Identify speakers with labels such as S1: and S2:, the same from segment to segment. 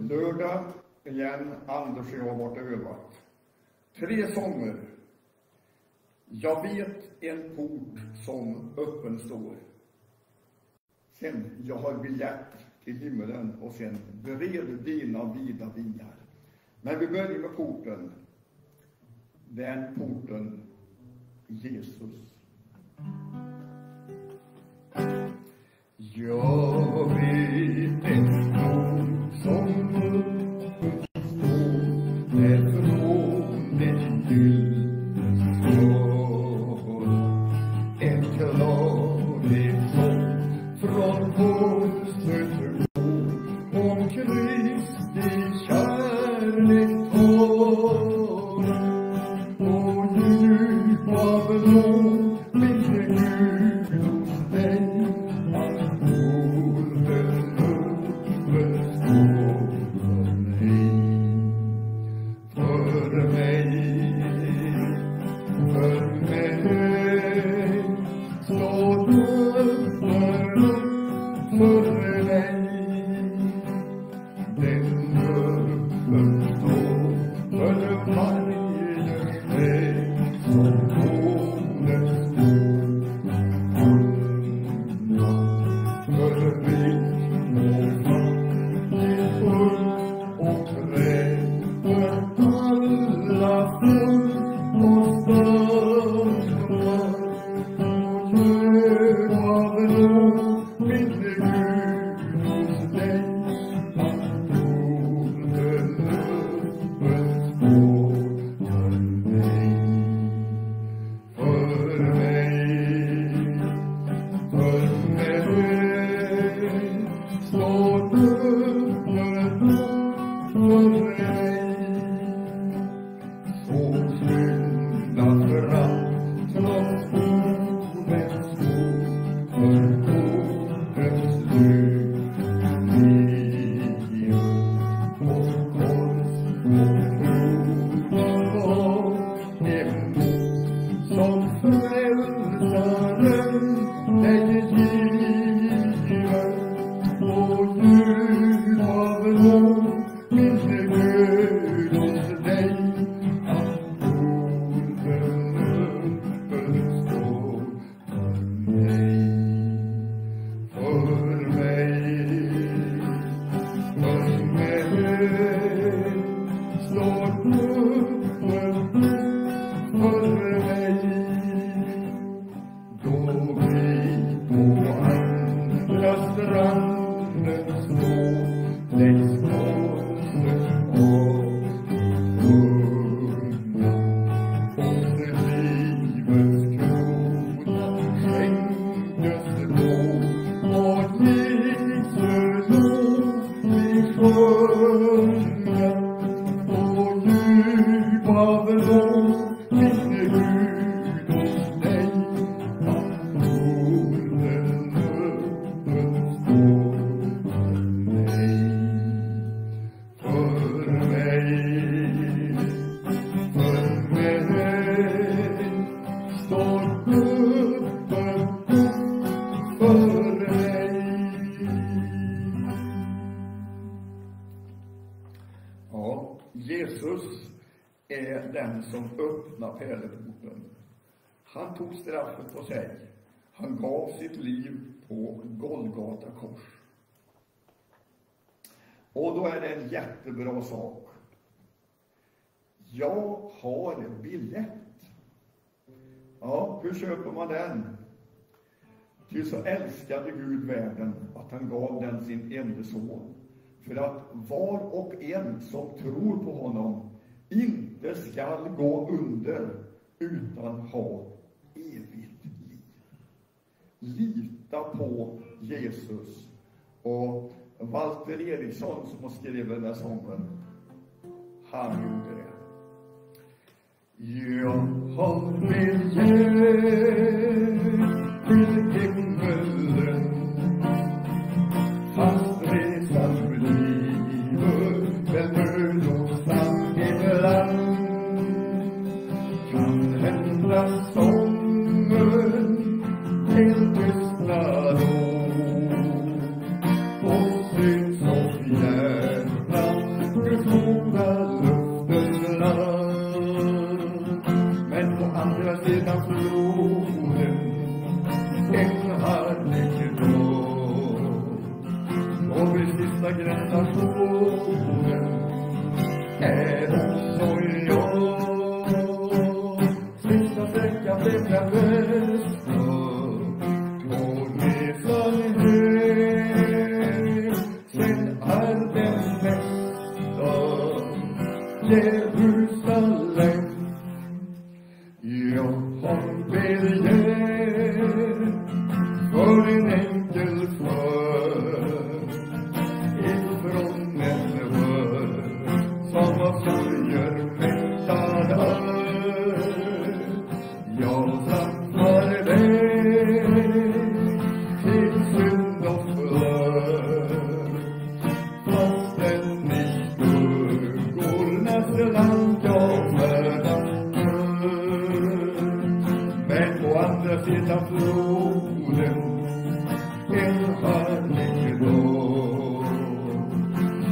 S1: lördag igen, Anders och jag har varit övat. 3 sånger. Jag vet en port som öppen står. Sen, jag har biljett till himmelen, och sen bered dina vida vingar. Men vi börjar med porten. Den porten, Jesus. Jag vet en port som öppen står, därifrån den ljusår. En klarhet som från fönstret går, om Kristi kärlek tar. Och djup av nåd ligger Gud hos dig, att orden öppen står för mig. För mig står dörren för dig. Den öppen står för varje väg som koden står. För vitt och fattigt, full och träd, för alla full och större. Och hög av nåd vinner Gud hos dig, att orden öppen står för mig. För mig, för mig står dörren för mig. Så skynda fram trots ordens skog, för ordens lycka och kors och blod av emot, som frälsaren dig giver. Och Gud av nåd vinner Gud hos dig, att orden öppen står för mig. För mig, för mig står dörren för mig. Då vi på andra stranden står, längs korsets avgrunna, och livets krona skänkas då, och Jesu lov vi sjunga. Och djup av nåd vinner Gud hos dig, att orden öppen står för mig. För mig står öppen för mig. Ja, Jesus är den som öppnar pärleporten. Han tog straffet på sig. Han gav sitt liv på Golgata kors. Och då är det en jättebra sak. Jag har biljett. Ja, hur köper man den? Ty så älskade Gud världen att han gav den sin enda son, för att var och en som tror på honom inte skall gå under, utan ha evigt liv. Lita på Jesus. Och Walter Eriksson, som har skrivit den här sången, han gjorde det. Jag har biljett till himmelen, fast resan bliver väl mödosam ibland. Kan hända sången till tystnad och syns så fjärr beskåda luftens land. Men på andra sidan floden en härlig dag. Och vid sista gränsstationen är också jag. Sista sträckan blev jag bäst och resan hem. Sen är den nästa Jerusalem. Jag har biljet för en enkel skörd ifrån en värld som var sorger mättad. Jag samlar dig till synd och flöd, fast den i skuggornas land jag färdas. Men på andra sidan floden en härlig dag.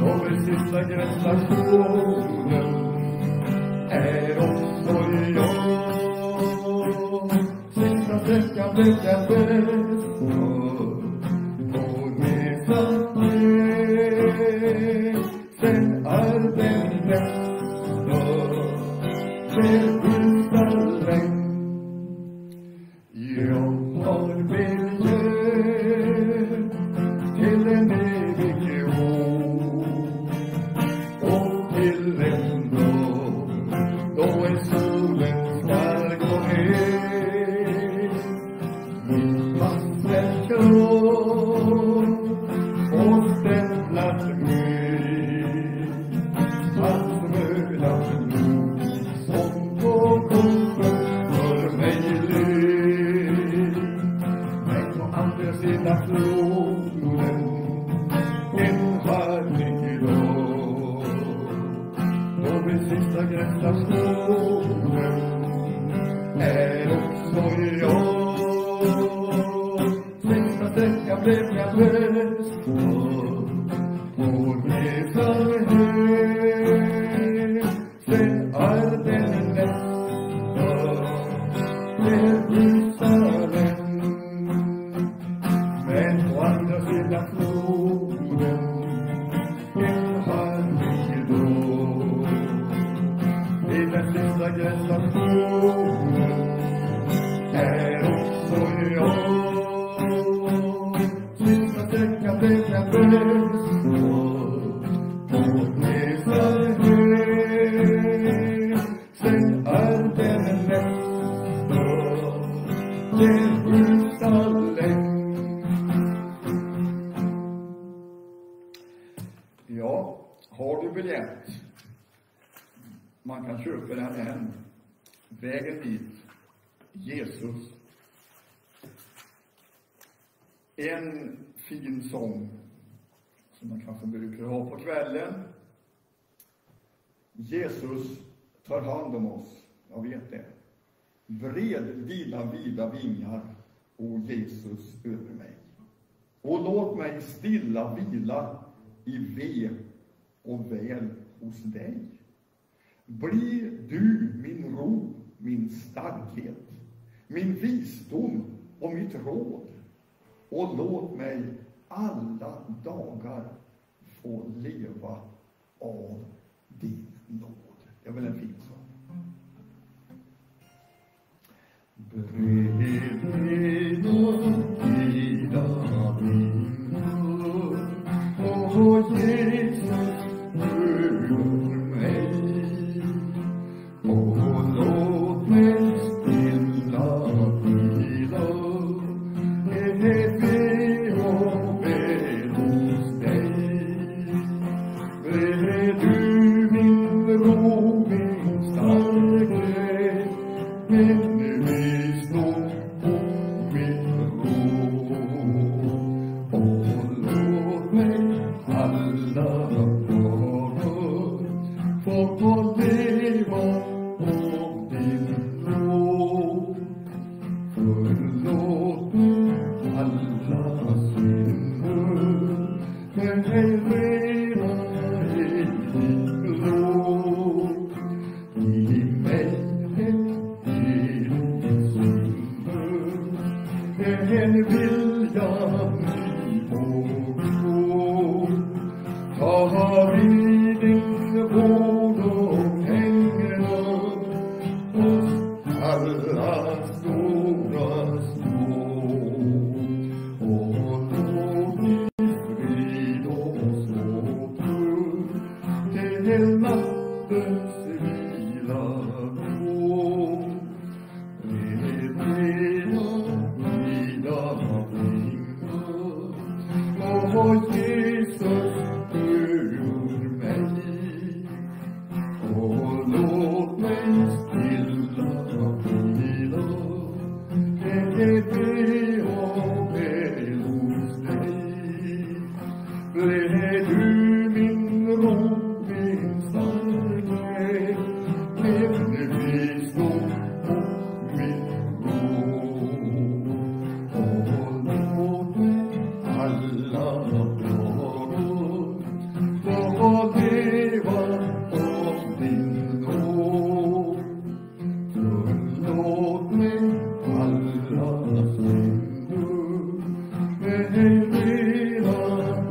S1: Då vid sista gränsstationen är också jag. Sista sträckan blev jag bäst och resan hem. Sen är den nästa Jerusalem. Jag har biljet till en evig jord och till en dag då en solen skall gå ner. Mitt pass är klart och stämplat med hans röda blod som på korset för mig led. Men på andra sidan floden en härlig dag. Då vid sista gränsstationen är också jag. Sista sträckan blev jag bäst och resan hem. Sen är den nästa Jerusalem. Men på andra sidan floden en härlig dag. I den sista gränsstationen är också jag. Sista sträckan blev jag bäst och resan hem. Sen är den nästa Jerusalem. Ja, har du biljett? Man kan köpa den än. Vägen dit. Jesus. En fin sång som man kanske brukar ha på kvällen. Jesus tar hand om oss. Jag vet det. Vred dina vida vingar, o Jesus, över mig. Och låt mig stilla vila i ve och väl hos dig. Bli du min ro, min starkhet, min visdom och mitt råd. Och låt mig alla dagar få leva av din nåd. Det är väl en fin sång. Bred dina vida vingar, och Jesus över mig. Och låt mig stilla vila i ve och väl hos dig. Bred du min ro, min starkhet, min visdom och mitt råd. Och låt mig alla dagar få leva av din nåd. Förlåt mig alla synder, men hej rena i din Ta vid din vård och hänger oss alla stora små. Och låt i frid och såtur till nattens vila gå. Med dina vida fingrar och Jesus ur mig. Och låt mig stilla vila. Det be och väl hos dig. Blev du min ro, min starkhet, min visdom och min råd. Och låt mig alla dagar få leva av din nåd. Förlåt mig alla synder, med rena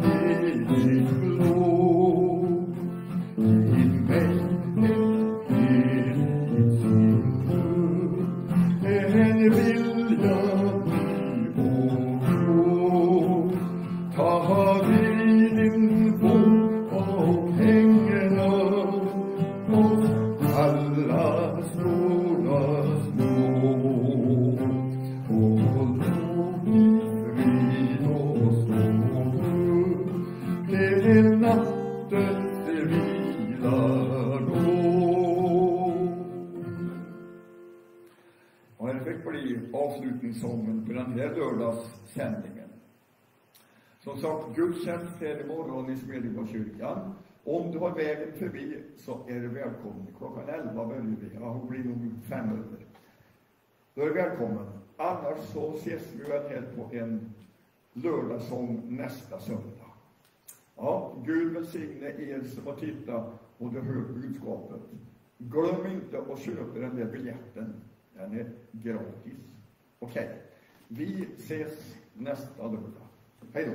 S1: i ditt blod. Ge mig ett heligt sinne, en vilja ny och grå. Ta vid din bok och hängerna oss alla stora små. Och låt i frid och såtur till nattens vila gå. Och det fick bli avslutningssången för den här lördagssändningen. Som sagt, gudstjänst här imorgon i Smedjemorskyrkan. Om du har vägen förbi så är du välkommen. Klockan 11 börjar vi. Ja, det blir nog 5 över. Då är du välkommen. Annars så ses vi väl här på en lördagssång nästa söndag. Ja, Gud välsigne er som har tittat och du hör budskapet. Glöm inte att köpa den där biljetten. Den är gratis. Okej. Vi ses nästa lördag. Hej då.